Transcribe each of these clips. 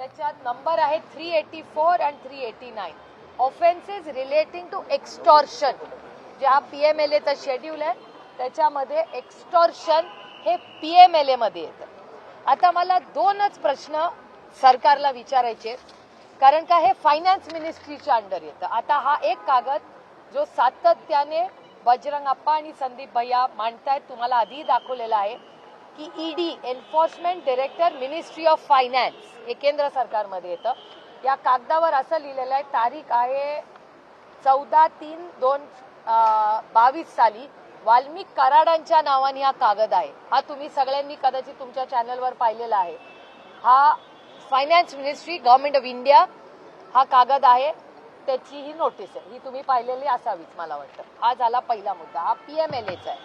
त्याच्यात नंबर आहे 384 आणि 389. ऑफेन्सेस रिलेटिंग टू एक्स्टॉर्शन, जे हा PMLAचा शेड्यूल आहे त्याच्यामध्ये एक्स्टॉर्शन हे PMLA मध्ये येतं. आता मला दोनच प्रश्न सरकारला विचारायचे, कारण का हे फायनान्स मिनिस्ट्रीच्या अंडर येतं. आता हा एक कागद जो सातत्याने बजरंग अप्पा आणि संदीप भैया मांडतायत, तुम्हाला आधी दाखवलेला आहे की ED enforcement director ministry of finance हे केंद्र सरकारमध्ये येतं. या कागदावर असं लिहिलेलं आहे, तारीख आहे 14/3/2022 साली वाल्मिक कराडांच्या नावाने हा कागद आहे. हा तुम्ही सगळ्यांनी कदाचित तुमच्या चॅनलवर पाहिलेला आहे. हा finance ministry government of India हा कागद आहे, त्याची ही नोटीस आहे, ही तुम्ही पाहिलेली असावीच मला वाटतं. हा झाला पहिला मुद्दा, हा PMLAचा आहे.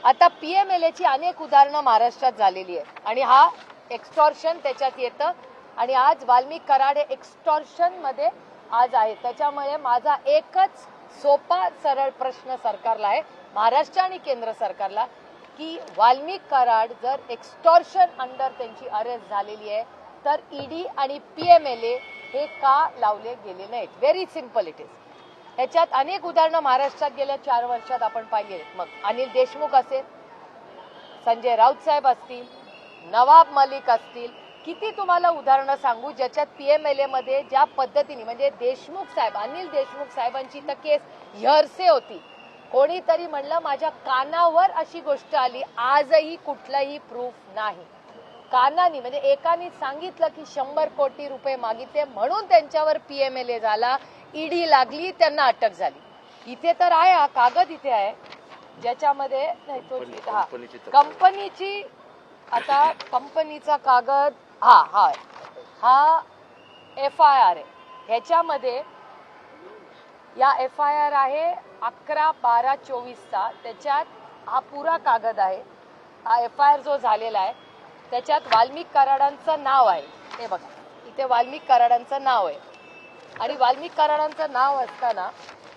आता PMLAची अनेक उदाहरणं महाराष्ट्रात झालेली आहे आणि हा एक्स्टॉर्शन त्याच्यात येतं आणि आज वाल्मिक कराड हे एक्स्टॉर्शन मध्ये आज आहे. त्याच्यामुळे माझा एकच सोपा सरळ प्रश्न सरकारला आहे, महाराष्ट्र आणि केंद्र सरकारला, की वाल्मिक कराड जर एक्स्टॉर्शन अंडर त्यांची अरेस्ट झालेली आहे तर ED आणि PMLA हे का लावले गेले नाहीत? Very simple it is. याच्यात अनेक उदाहरणं महाराष्ट्रात गेल्या 4 वर्षात आपण पाहिली. मग अनिल देशमुख असेल, संजय राऊत साहेब असतील, नवाब मलिक असतील, किती तुम्हाला उदाहरणं सांगू ज्याच्यात PMLA मध्ये ज्या पद्धतीने, म्हणजे देशमुख साहेब, अनिल देशमुख साहेबांची तर केस हेरसे होती. कोणीतरी म्हणलं माझ्या कानावर अशी गोष्ट आली, आजही कुठलाही प्रूफ नाही. कानानी म्हणजे एकाने सांगितलं की 100 कोटी रुपये मागितले म्हणून त्यांच्यावर PMLA झाला, ED लागली, त्यांना अटक झाली. इथे तर आहे हा कागद, इथे आहे ज्याच्यामध्ये कंपनीची, आता कंपनीचा कागद हा FIR आहे. ह्याच्यामध्ये या FIR आहे 11/12/24 त्याच्यात हा पुरा कागद आहे. हा FIR जो झालेला आहे त्याच्यात वाल्मिक कराडांचं नाव आहे. हे बघा इथे वाल्मिक कराडांचं नाव आहे आणि वाल्मिक कराडांचं नाव असताना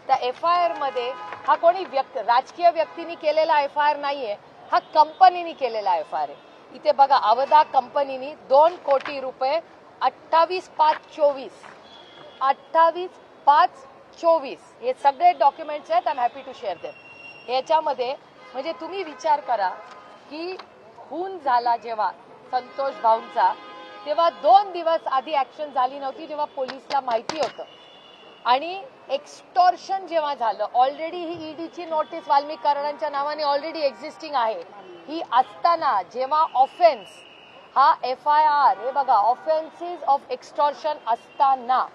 त्या FIR मध्ये हा कोणी राजकीय व्यक्तीने केलेला FIR नाहीये, हा कंपनीने केलेला FIR आहे. इथे बघा अवधा कंपनीने 2 कोटी रुपये 28/5/24 हे सगळे डॉक्युमेंट्स आहेत. I am happy to share them. ह्याच्यामध्ये म्हणजे तुम्ही विचार करा की खून झाला जेव्हा संतोष भाऊंचा, तेव्हा 2 दिवस आधी ऍक्शन झाली नव्हती जेव्हा पोलिसला माहिती होतं. आणि एक्स्टॉर्शन जेव्हा झालं, ऑलरेडी ही EDची नोटीस वाल्मिक कराडांच्या नावाने ऑलरेडी एक्झिस्टिंग आहे. ही असताना जेव्हा ऑफेन्स हा FIR, हे बघा ऑफेन्सेस ऑफ एक्स्टॉर्शन असताना,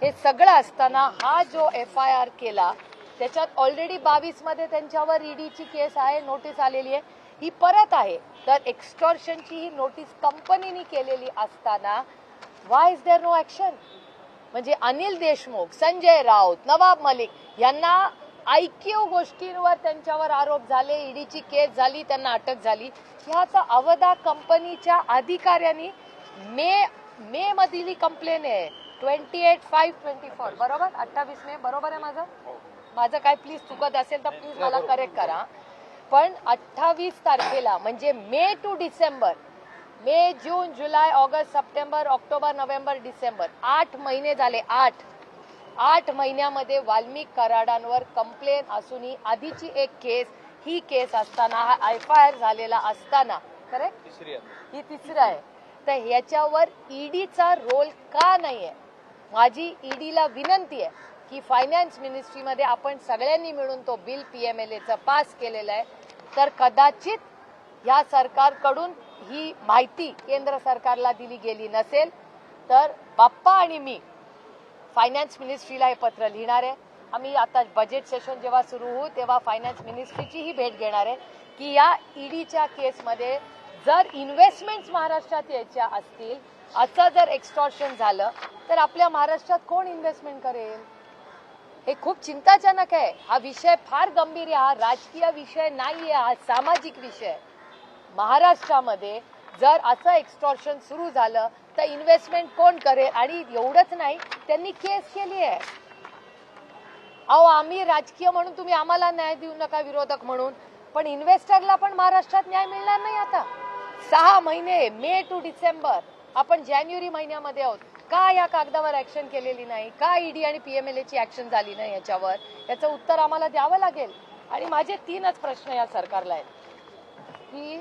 हे सगळं असताना हा जो FIR केला त्याच्यात ऑलरेडी 22 मध्ये त्यांच्यावर EDची केस आहे, नोटीस आलेली आहे, ही परत आहे. तर एक्स्टॉर्शनची ही नोटीस कंपनीने केलेली असताना व्हाय इज देअर नो ऍक्शन? म्हणजे अनिल देशमुख, संजय राऊत, नवाब मलिक यांना IQ गोष्टींवर त्यांच्यावर आरोप झाले, EDची केस झाली, त्यांना अटक झाली. ह्याचा अवधा कंपनीच्या अधिकाऱ्यांनी मे मधील कंप्लेन आहे 28/5/24 बरोबर, 28 मे बरोबर आहे माझं काय प्लीज चुकत असेल तर प्लीज मला करेक्ट करा. पण 28 तारखेला म्हणजे मे टू डिसेंबर, मे, जून, जुलै, ऑगस्ट, सप्टेंबर, ऑक्टोबर, नोव्हेंबर, डिसेंबर 8 महिने झाले. 8 महिन्यामध्ये वाल्मिक कराडांवर कंप्लेन असूनही आधीची एक केस, ही केस असताना, हा FIR झालेला असताना, करेक्ट ही तिसरी आहे. तर ह्याच्यावर EDचा रोल का नाहीये? माझी EDला विनंती आहे की फायनान्स मिनिस्ट्रीमध्ये आपण सगळ्यांनी मिळून तो बिल PMLAचं पास केलेला आहे, तर कदाचित या सरकारकडून ही माहिती केंद्र सरकारला दिली गेली नसेल तर बाप्पा आणि मी फायनान्स मिनिस्ट्रीला हे पत्र लिहिणार आहे. आम्ही आता बजेट सेशन जेव्हा सुरू होऊ तेव्हा फायनान्स मिनिस्ट्रीची ही भेट घेणार आहे की या EDच्या केसमध्ये जर इन्व्हेस्टमेंट्स महाराष्ट्रात यायच्या असतील, असं जर एक्स्टॉर्शन झालं तर आपल्या महाराष्ट्रात कोण इन्व्हेस्टमेंट करेल? हे खूप चिंताजनक आहे. हा विषय फार गंभीर आहे. हा राजकीय विषय नाहीये, हा सामाजिक विषय. महाराष्ट्रामध्ये जर असं एक्स्टॉर्शन सुरू झालं तर इन्व्हेस्टमेंट कोण करेल? आणि एवढंच नाही, त्यांनी केस केली आहे. अहो आम्ही राजकीय म्हणून तुम्ही आम्हाला न्याय देऊ नका विरोधक म्हणून, पण इन्व्हेस्टरला पण महाराष्ट्रात न्याय मिळणार नाही. आता 6 महिने, मे टू डिसेंबर आपण जानेवारी महिन्यामध्ये आहोत, का या कागदावर ऍक्शन केलेली नाही, का ईडी आणि पीएमएलए ची ऍक्शन झाली नाही याच्यावर, याचं उत्तर आम्हाला द्यावं लागेल. आणि माझे 3च प्रश्न या सरकारला आहेत की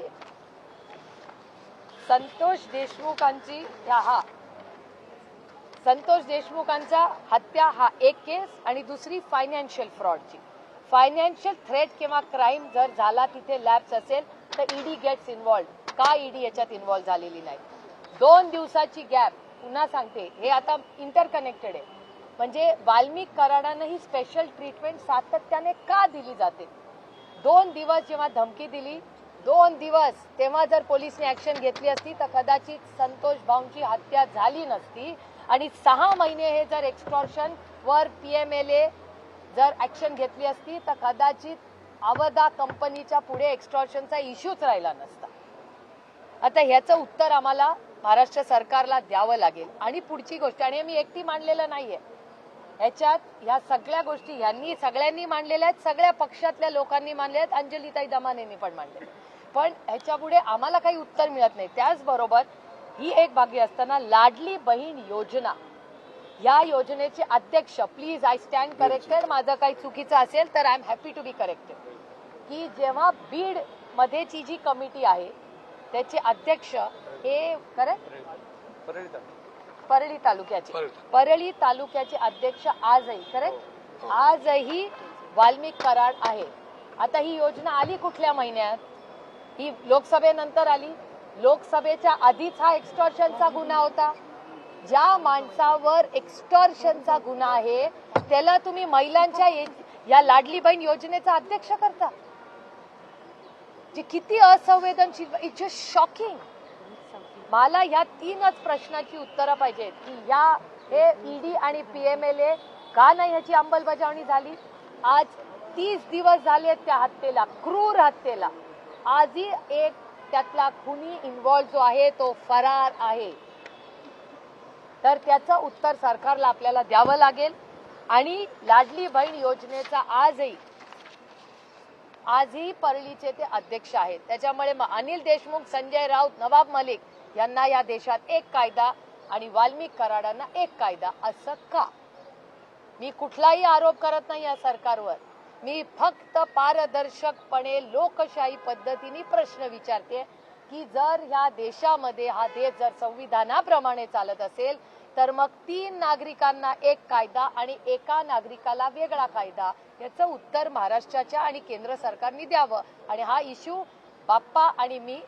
संतोष देशमुखांचा हत्या हा एक केस आणि दुसरी फायनान्शियल फ्रॉडची. फायनान्शियल थ्रेट किंवा क्राईम जर झाला तिथे लॅब्स असेल तर ईडी गेट्स इन्व्हॉल्व्ड. का ईडी याच्यात इन्व्हॉल्व्ह झालेली नाही? 2 दिवसाची गॅप, पुन्हा सांगते, हे आता इंटरकनेक्टेड आहे. म्हणजे वाल्मिक कराडांना ही स्पेशल ट्रीटमेंट सातत्याने का दिली जाते? 2 दिवस जेव्हा धमकी दिली, 2 दिवस तेव्हा जर पोलिसने ऍक्शन घेतली असती तर कदाचित संतोष भाऊंची हत्या झाली नसती. आणि 6 महिने हे जर एक्सटॉर्शन वर पीएमएलए जर ऍक्शन घेतली असती तर कदाचित अवधा कंपनीच्या पुढे एक्सटॉर्शनचा इश्यूच राहिला नसता. आता ह्याचं उत्तर आम्हाला महाराष्ट्र सरकारला द्यावं लागेल. आणि पुढची गोष्ट, आणि मी एकटी मांडलेलं नाहीये ह्याच्यात, ह्या सगळ्या गोष्टी ह्यांनी सगळ्यांनी मांडलेल्या आहेत, सगळ्या पक्षातल्या लोकांनी मांडल्या आहेत, अंजलीताई दमानेंनी पण मांडले. पण ह्याच्यापुढे आम्हाला काही उत्तर मिळत नाही. त्याचबरोबर ही एक बागी असताना लाडली बहीण योजना, या योजनेचे अध्यक्ष, प्लीज आय स्टँड करेक्टेड, माझं काही चुकीचं असेल तर I am happy to be corrected, की जेव्हा बीड मध्येची जी कमिटी आहे त्याचे अध्यक्ष हे परळी तालुक्याचे अध्यक्ष आजही वाल्मिक कराड आहे. आता ही योजना आली कुठल्या महिन्यात? ही लोकसभेनंतर आली. लोकसभेच्या आधीच हा एक्सटॉर्शनचा गुन्हा होता. ज्या माणसावर एक्सटॉर्शनचा गुन्हा आहे त्याला तुम्ही महिलांच्या या लाडली बहीण योजनेचा अध्यक्ष करता? जे किती असंवेदनशील, इट्स जस्ट शॉकिंग. मला या 3च प्रश्नाची उत्तरं पाहिजेत की हे ईडी आणि पीएमएलए का नाही ह्याची अंमलबजावणी झाली. आज 30 दिवस झाले त्या हत्येला, क्रूर हत्येला. आजही एक त्यातला खुनी इन्व्हॉल्व जो आहे तो फरार आहे. तर त्याचं उत्तर सरकारला आपल्याला द्यावं लागेल. आणि लाडली बहीण योजनेचा आजही परळीचे ते अध्यक्ष आहेत. त्याच्यामुळे अनिल देशमुख, संजय राऊत, नवाब मलिक यांना या देशात एक कायदा आणि वाल्मिक कराडांना एक कायदा, असं का? मी कुठलाही आरोप करत नाही या सरकारवर. मी फक्त पारदर्शकपणे लोकशाही पद्धतीने प्रश्न विचारते की जर ह्या देशामध्ये हा देश जर संविधानाप्रमाणे चालत असेल तर मग 3 नागरिकांना एक कायदा आणि एका नागरिकाला वेगळा कायदा, याचं उत्तर महाराष्ट्राच्या आणि केंद्र सरकारने द्यावं. आणि हा इश्यू बाप्पा आणि मी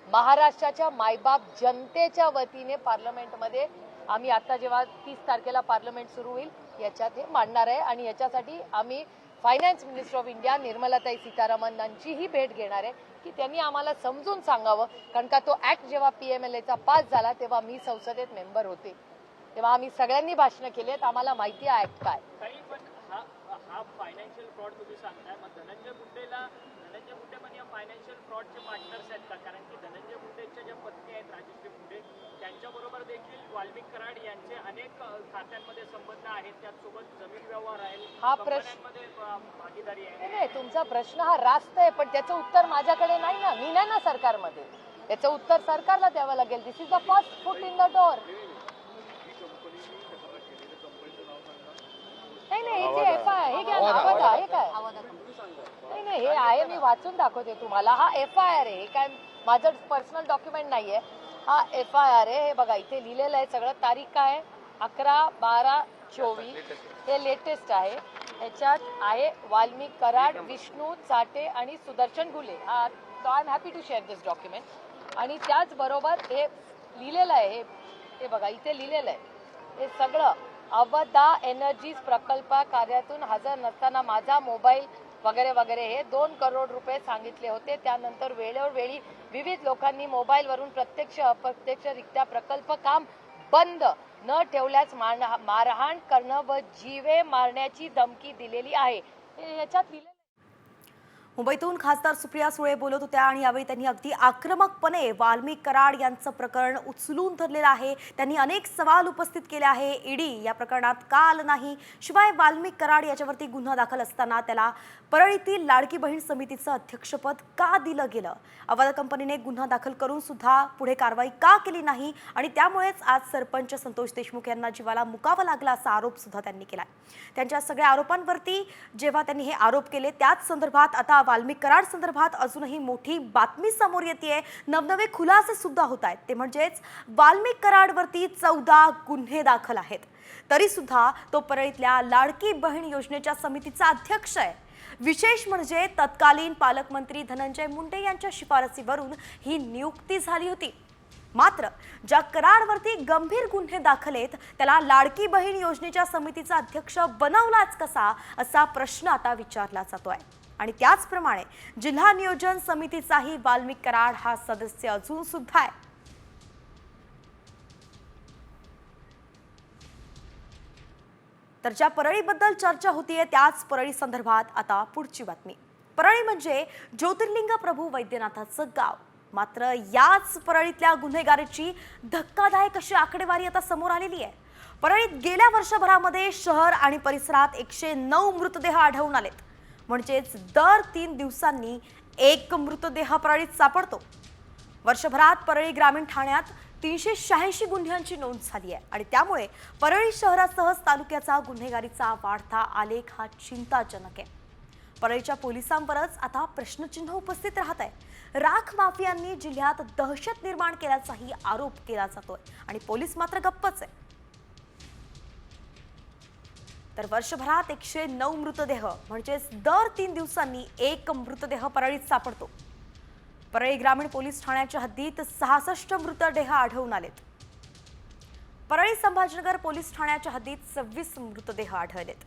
महाराष्ट्राच्या मायबाप जनतेच्या वतीने पार्लमेंटमध्ये आम्ही आता जेव्हा 30 तारखेला पार्लमेंट सुरू होईल याच्यात हे मांडणार आहे. आणि याच्यासाठी आम्ही फायनान्स मिनिस्टर ऑफ इंडिया निर्मलाताई सीतारामनांचीही भेट घेणार आहे की त्यांनी आम्हाला समजून सांगावं. कारण का तो ऍक्ट जेव्हा पीएमएलएचा पास झाला तेव्हा मी संसदेत मेंबर होते, तेव्हा आम्ही सगळ्यांनी भाषणं केलेत, आम्हाला माहिती आहे ऍक्ट काय. हा फायनान्शियल फ्रॉड तुम्ही सांगताय, मग धनंजय मुंडे पण या फायनान्शियल फ्रॉडचे पार्टनर्स आहेत का? कारण की धनंजय मुंडेच्या ज्या पत्नी आहेत राजश्री मुंडे, त्यांच्याबरोबर देखील वाल्मिक कराड यांचे अनेक खात्यांमध्ये संबंध आहेत, त्याचसोबत जमीन व्यवहार आहेत, हा कंपन्यांमध्ये भागीदारी आहे. नाही, तुमचा प्रश्न हा रास्त आहे, पण त्याचं उत्तर माझ्याकडे नाही ना, मी नाही ना सरकारमध्ये. त्याचं उत्तर सरकारला द्यावं लागेल. This is the first foot in the door. नाही, हे जे एफआयआर, हे घ्या ना, अवधा, हे काय? नाही, हे आहे, मी वाचून दाखवते तुम्हाला. हा एफआयआर आहे, हे काय माझं पर्सनल डॉक्युमेंट नाहीये. हा एफआयआर आहे. हे बघा इथे लिहिलेलं आहे सगळं. तारीख काय आहे? 11/12/24. हे लेटेस्ट आहे. ह्याच्यात आहे वाल्मिक कराड, विष्णू चाटे आणि Sudarshan Ghule. I am happy to share this document. आणि त्याचबरोबर हे लिहिलेलं आहे, हे बघा इथे लिहिलेलं आहे. हे सगळं अवधा एनर्जीज प्रकल्प कार्यातून हजर नसताना माझा मोबाईल वगैरे वगैरे हे 2 करोड रुपये सांगितले होते. त्यानंतर वेळोवेळी विविध लोकांनी मोबाईलवरून प्रत्यक्ष अप्रत्यक्षरित्या प्रकल्प काम बंद न ठेवल्यास मारहाण करणं व जीवे मारण्याची धमकी दिलेली आहे. याच्यात लिहिलेलं. मुंबईतून खासदार सुप्रिया सुळे बोलत होत्या आणि यावेळी त्यांनी अगदी आक्रमकपणे वाल्मिक कराड यांचं प्रकरण उचलून धरलेलं आहे। त्यांनी अनेक सवाल उपस्थित केले आहे। ईडी या प्रकरणात का आलं नाही, शिवाय वाल्मिक कराड याच्यावरती गुन्हा दाखल असताना त्याला परळीतील लाडकी बहीण समितीचं अध्यक्षपद का दिलं गेलं, अवादा कंपनीने गुन्हा दाखल करून सुद्धा पुढे कारवाई का केली नाही आणि त्यामुळेच आज सरपंच संतोष देशमुख यांना जीवाला मुकावं लागला असा आरोप सुद्धा त्यांनी केला। त्यांच्या सगळ्या आरोपांवरती जेव्हा त्यांनी हे आरोप केले त्याच संदर्भात आता वाल्मिक कराड संदर्भात अजूनही मोठी बातमी समोर येते। नवनवे खुलासे सुद्धा होत आहेत, ते म्हणजेच वाल्मिक कराडवरती 14 गुन्हे दाखल आहेत, तरी सुद्धा तो परळीतल्या लाडकी बहीण योजनेच्या समितीचा अध्यक्ष आहे। विशेष म्हणजे तत्कालीन पालकमंत्री धनंजय मुंडे यांच्या शिफारसीवरून ही नियुक्ती झाली होती। मात्र ज्या कराडवरती गंभीर गुन्हे दाखल आहेत त्याला लाडकी बहीण योजनेच्या समितीचा अध्यक्ष बनवलाच कसा, असा प्रश्न आता विचारला जातोय। आणि त्याचप्रमाणे जिल्हा नियोजन समितीचाही वाल्मिक कराड हा सदस्य अजून सुद्धा आहे। तर ज्या परळीबद्दल चर्चा होतीये त्याच परळी संदर्भात आता पुढची बातमी। परळी म्हणजे ज्योतिर्लिंग प्रभू वैद्यनाथाचं गाव, मात्र याच परळीतल्या गुन्हेगारीची धक्कादायक अशी आकडेवारी आता समोर आलेली आहे। परळीत गेल्या वर्षभरामध्ये शहर आणि परिसरात 109 मृतदेह आढळून आलेत, म्हणजेच दर 3 दिवसांनी एक मृतदेह परळीत सापडतो। वर्षभरात परळी ग्रामीण ठाण्यात 386 गुन्ह्यांची नोंद झाली आहे आणि त्यामुळे परळी शहरासह तालुक्याचा गुन्हेगारीचा वाढता आलेख हा चिंताजनक आहे। परळीच्या पोलिसांवरच आता प्रश्नचिन्ह उपस्थित राहत आहे। राख माफियांनी जिल्ह्यात दहशत निर्माण केल्याचाही आरोप केला जातोय आणि पोलीस मात्र गप्पच आहे। तर वर्षभरात 109 मृतदेह म्हणजेच दर 3 दिवसांनी एक मृतदेह परळीत सापडतो। परळी ग्रामीण पोलीस ठाण्याच्या हद्दीत 66 मृतदेह आढळून आलेत। परळी संभाजीनगर पोलीस ठाण्याच्या हद्दीत 26 मृतदेह आढळलेत।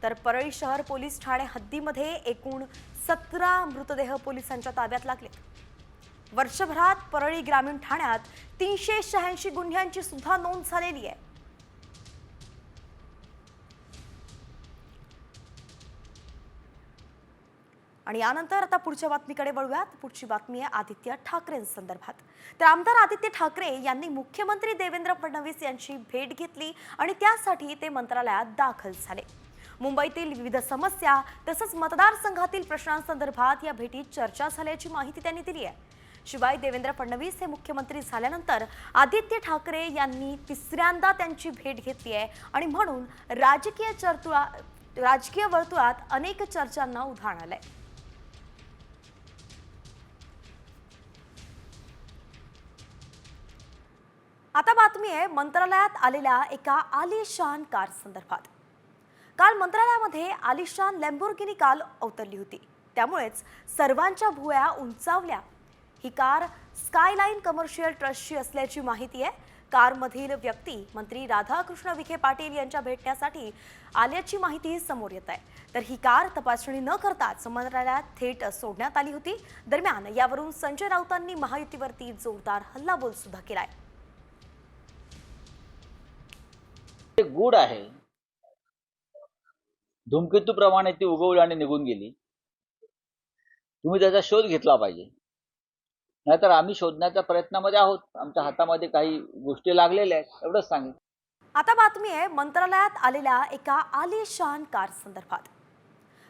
तर परळी शहर पोलीस ठाणे हद्दीमध्ये एकूण 17 मृतदेह पोलिसांच्या ताब्यात लागलेत। वर्षभरात परळी ग्रामीण ठाण्यात 386 गुन्ह्यांची सुद्धा नोंद झालेली आहे। आणि यानंतर आता पुढच्या बातमीकडे वळूयात। पुढची बातमी आहे आदित्य ठाकरेंसंदर्भात। तर आमदार आदित्य ठाकरे यांनी मुख्यमंत्री देवेंद्र फडणवीस यांची भेट घेतली आणि त्यासाठी ते मंत्रालयात दाखल झाले। मुंबईतील विविध समस्या तसंच मतदारसंघातील प्रश्नांसंदर्भात या भेटीत चर्चा झाल्याची माहिती त्यांनी दिली आहे। शिवाय देवेंद्र फडणवीस हे मुख्यमंत्री झाल्यानंतर आदित्य ठाकरे यांनी तिसऱ्यांदा त्यांची भेट घेतली आहे आणि म्हणून राजकीय वर्तुळात अनेक चर्चांना उधाण आलंय। आता बातमी आहे मंत्रालयात आलेल्या एका आलिशान कार संदर्भात। काल मंत्रालयामध्ये आलिशान लॅम्बोर्गिनी कार अवतरली होती, त्यामुळेच सर्वांच्या भुवया उंचावल्या। ही कार स्कायलाइन कमर्शियल ट्रस्टची असल्याची माहिती आहे। कारमधील व्यक्ती मंत्री राधाकृष्ण विखे पाटील यांच्या भेटण्यासाठी आल्याची माहिती समोर येत आहे। तर ही कार तपासणी न करताच मंत्रालयात थेट सोडण्यात आली होती। दरम्यान यावरून संजय राऊतांनी महायुतीवरती जोरदार हल्लाबोल सुद्धा केलाय। गूढ आहे, धूमकेतूप्रमाणे ती उगवली आणि निघून गेली। तुम्ही त्याचा शोध घेतला पाहिजे, नाहीतर आम्ही शोधण्याच्या प्रयत्नामध्ये आहोत। आमच्या हातामध्ये काही गोष्टी लागलेल्या आहेत, एवढंच सांगेन। आता बातमी आहे मंत्रालयात आलेल्या एका आलिशान कार संदर्भात।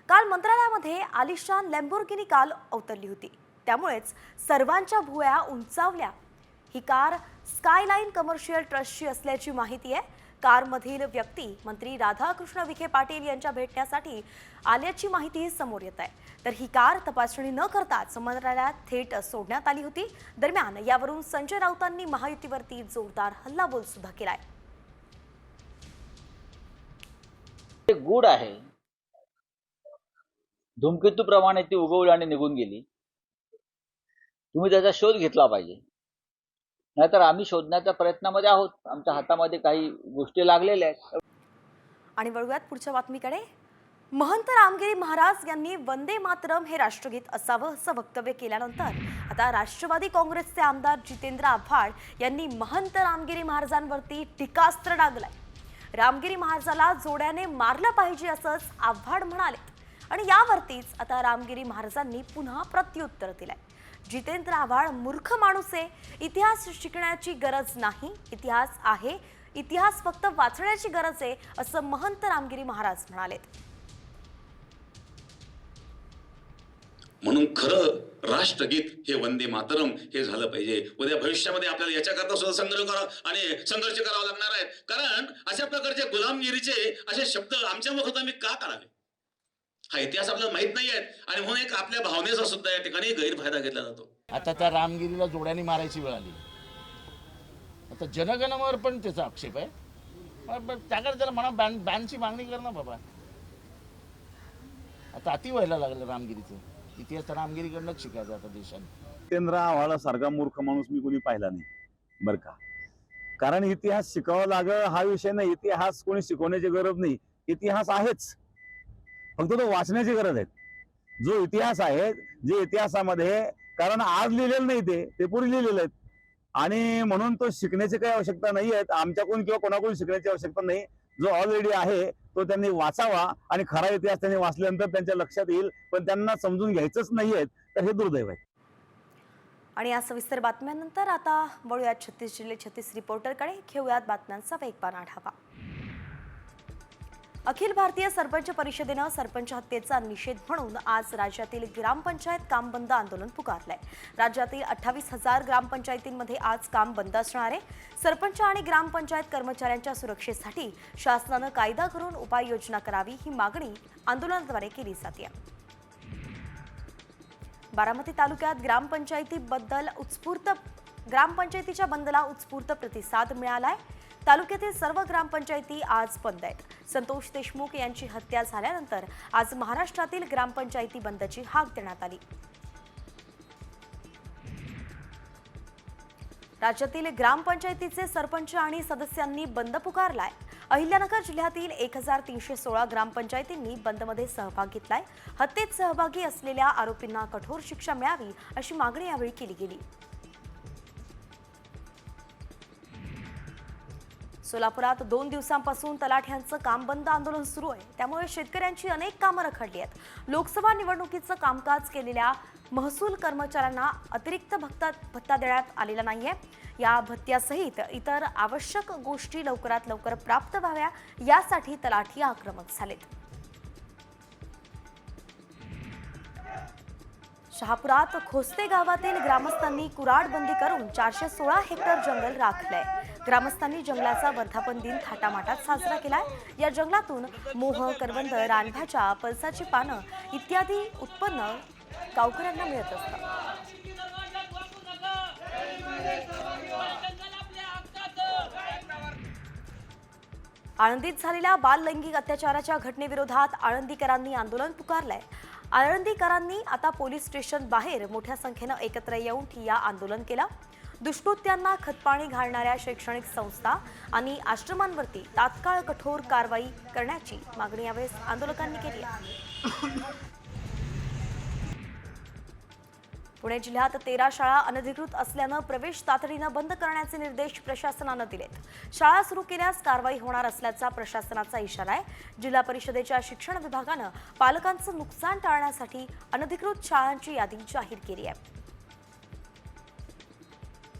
काल मंत्रालयामध्ये आलिशान लॅम्बोर्गिनी कार अवतरली होती, त्यामुळेच सर्वांच्या भुवया उंचावल्या। ही कार स्कायलाइन कमर्शियल ट्रस्टची असल्याची माहिती आहे। कारमधील व्यक्ती मंत्री राधाकृष्ण विखे पाटील यांच्या भेटण्यासाठी आल्याची माहिती समोर येत आहे। तर ही कार तपासणी न करताच मंत्रालयात थेट सोडण्यात आली होती। दरम्यान यावरून संजय राऊतांनी महायुतीवरती जोरदार हल्लाबोल सुद्धा केलाय। गूढ आहे, धूमकेतूप्रमाणे ती उगवली आणि निघून गेली। तुम्ही त्याचा शोध घेतला पाहिजे, नाहीतर आम्ही शोधण्याच्या प्रयत्नामध्ये आहोत। आमच्या हातामध्ये काही गोष्टी लागलेल्या आहेत। आणि वळूयात पुढच्या बातमीकडे। महंत रामगिरी महाराज यांनी वंदे मातरम हे राष्ट्रगीत असावं असं वक्तव्य केल्यानंतर आता राष्ट्रवादी काँग्रेसचे आमदार जितेंद्र आव्हाड यांनी महंत रामगिरी महाराजांवरती टीकास्त्र डागलंय। रामगिरी महाराजाला जोड्याने मारलं पाहिजे असंच आव्हाड म्हणाले। आणि यावरतीच आता रामगिरी महाराजांनी पुन्हा प्रत्युत्तर दिलंय. जितेंद्र आव्हाड मूर्ख माणूस आहे, इतिहास शिकण्याची गरज नाही, इतिहास आहे, इतिहास फक्त वाचण्याची गरज आहे, असं महंत रामगिरी महाराज म्हणाले. म्हणून खरं राष्ट्रगीत हे वंदे मातरम हे झालं पाहिजे. उद्या भविष्यामध्ये आपल्याला याच्याकरता सुद्धा संघर्ष करावा लागणार आहे. कारण अशा प्रकारचे गुलामगिरीचे असे शब्द आमच्या मुखात आम्ही का करावे? हा इतिहास आपल्याला माहित नाही आहे आणि म्हणून एक आपल्या भावनेचा सुद्धा या ठिकाणी गैरफायदा घेतला जातो. आता त्या रामगिरीला जोड्याने मारायची वेळ आली. आता जनगणवर पण त्याचा आक्षेप आहे. त्याकडे त्याला म्हणा बॅनची मागणी कर ना बाबा. आता अति व्हायला लागलं रामगिरीचं. इतिहास तर रामगिरीकडनंच शिकायचा आता देशाने. जितेंद्र आव्हाडासारखा मूर्ख माणूस मी कोणी पाहिला नाही बरं का. कारण इतिहास शिकावा लागेल हा विषय नाही. इतिहास कोणी शिकवण्याची गरज नाही. इतिहास आहेच, फक्त तो वाचण्याची गरज आहे. जो इतिहास आहे, जे इतिहासामध्ये कारण आज लिहिलेलं नाही ते पूर्वी लिहिलेलं आहेत आणि म्हणून तो शिकण्याची काही आवश्यकता नाही आहे. आमच्याकडून किंवा कोणाकडून शिकण्याची आवश्यकता नाही. जो ऑलरेडी आहे तो त्यांनी वाचावा आणि खरा इतिहास त्यांनी वाचल्यानंतर त्यांच्या लक्षात येईल. पण त्यांना समजून घ्यायचंच नाहीये, तर हे दुर्दैव आहे. आणि या सविस्तर बातम्यांनंतर आता वळूयात 36 जिल्हे 36 रिपोर्टरकडे. घेऊयात बातम्यांचा वेगवान आढावा. अखिल भारतीय सरपंच परिषदेनं सरपंच हत्येचा निषेध म्हणून आज राज्यातील ग्रामपंचायत काम बंद आंदोलन पुकारलंय. राज्यातील 28,000 ग्रामपंचायतींमध्ये आज काम बंद असणार आहे. सरपंच आणि ग्रामपंचायत कर्मचाऱ्यांच्या सुरक्षेसाठी शासनानं कायदा करून उपाययोजना करावी, ही मागणी आंदोलनाद्वारे केली जाते. बारामती तालुक्यात ग्रामपंचायतीच्या बंदला उत्स्फूर्त प्रतिसाद मिळालाय. तालुक्यातील सर्व ग्रामपंचायती आज बंद आहेत. संतोष देशमुख यांची हत्या झाल्यानंतर आज महाराष्ट्रातील ग्रामपंचायती बंदची हाक देण्यात आली. राज्यातील ग्रामपंचायतीचे सरपंच आणि सदस्यांनी बंद पुकारलाय. अहिल्यानगर जिल्ह्यातील 1316 ग्रामपंचायतींनी बंदमध्ये सहभाग घेतलाय. हत्येत सहभागी असलेल्या आरोपींना कठोर शिक्षा मिळावी अशी मागणी यावेळी केली गेली. सोलापुरात 2 दिवसांपासून तलाठ्यांचं काम बंद आंदोलन सुरू आहे. त्यामुळे शेतकऱ्यांची अनेक कामं रखडली आहेत. लोकसभा निवडणुकीचं कामकाज केलेल्या महसूल कर्मचाऱ्यांना अतिरिक्त भत्ता देण्यात आलेला नाहीये. या भत्त्यासहित इतर आवश्यक गोष्टी लवकरात लवकर प्राप्त व्हाव्या यासाठी तलाठी आक्रमक झालेत. शहापुरात खोस्ते गावातील ग्रामस्थांनी कुऱ्हाड बंदी करून 416 हेक्टर जंगल राखलंय. ग्रामस्थांनी जंगलाचा वर्धापन दिन थाटामाटात साजरा केलाय. या जंगलातून मोह, करवंद, रानभाज्या, पळसाची पानं इत्यादी उत्पन्न गावकऱ्यांना मिळत असतं. आळंदीत झालेल्या बाललैंगिक अत्याचाराच्या घटनेविरोधात आळंदीकरांनी आंदोलन पुकारलंय. आळंदीकरांनी आता पोलीस स्टेशन बाहेर मोठ्या संख्येनं एकत्र येऊन ठिय्या आंदोलन केलं. दुष्कृत्यांना खतपाणी घालणाऱ्या शैक्षणिक संस्था आणि आश्रमांवरती तात्काळ कठोर कारवाई करण्याची मागणी यावेळी आंदोलकांनी केली आहे. पुणे जिल्ह्यात 13 शाळा अनधिकृत असल्यानं प्रवेश तातडीनं बंद करण्याचे निर्देश प्रशासनानं दिलेत. शाळा सुरू केल्यास कारवाई होणार असल्याचा प्रशासनाचा इशारा आहे. जिल्हा परिषदेच्या शिक्षण विभागानं पालकांचं नुकसान टाळण्यासाठी अनधिकृत शाळांची यादी जाहीर केली आहे.